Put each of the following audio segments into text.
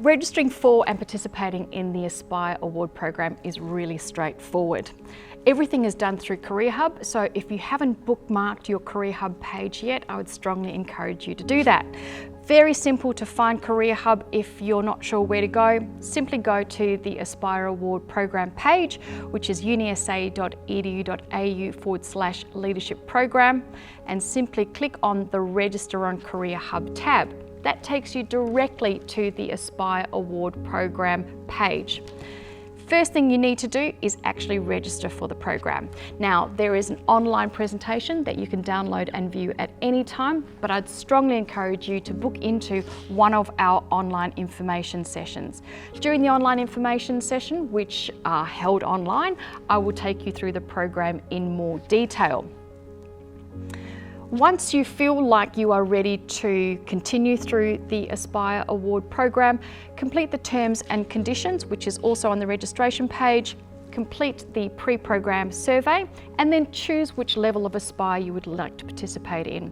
Registering for and participating in the Aspire Award program is really straightforward. Everything is done through Career Hub, so if you haven't bookmarked your Career Hub page yet, I would strongly encourage you to do that. Very simple to find Career Hub if you're not sure where to go. Simply go to the Aspire Award program page, which is unisa.edu.au/leadership program, and simply click on the Register on Career Hub tab. That takes you directly to the Aspire Award program page. First thing you need to do is actually register for the program. Now, there is an online presentation that you can download and view at any time, but I'd strongly encourage you to book into one of our online information sessions. During the online information session, which are held online, I will take you through the program in more detail. Once you feel like you are ready to continue through the Aspire Award program, complete the terms and conditions, which is also on the registration page, complete the pre-program survey, and then choose which level of Aspire you would like to participate in.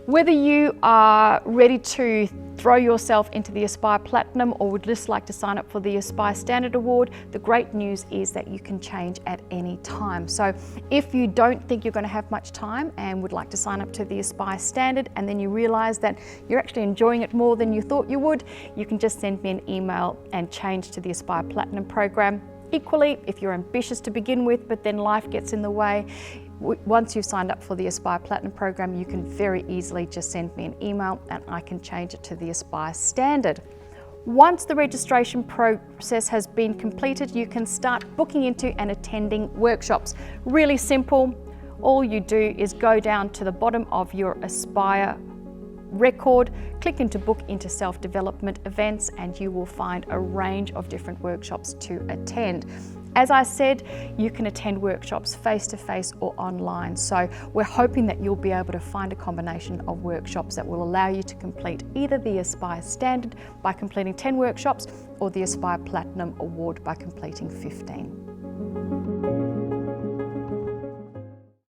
Whether you are ready to throw yourself into the Aspire Platinum or would just like to sign up for the Aspire Standard Award, the great news is that you can change at any time. So if you don't think you're going to have much time and would like to sign up to the Aspire Standard and then you realise that you're actually enjoying it more than you thought you would, you can just send me an email and change to the Aspire Platinum program. Equally, if you're ambitious to begin with, but then life gets in the way, once you've signed up for the Aspire Platinum program, you can very easily just send me an email and I can change it to the Aspire Standard. Once the registration process has been completed, you can start booking into and attending workshops. Really simple. All you do is go down to the bottom of your Aspire record, click into book into self-development events, and you will find a range of different workshops to attend. As I said, you can attend workshops face-to-face or online, so we're hoping that you'll be able to find a combination of workshops that will allow you to complete either the Aspire Standard by completing 10 workshops or the Aspire Platinum Award by completing 15.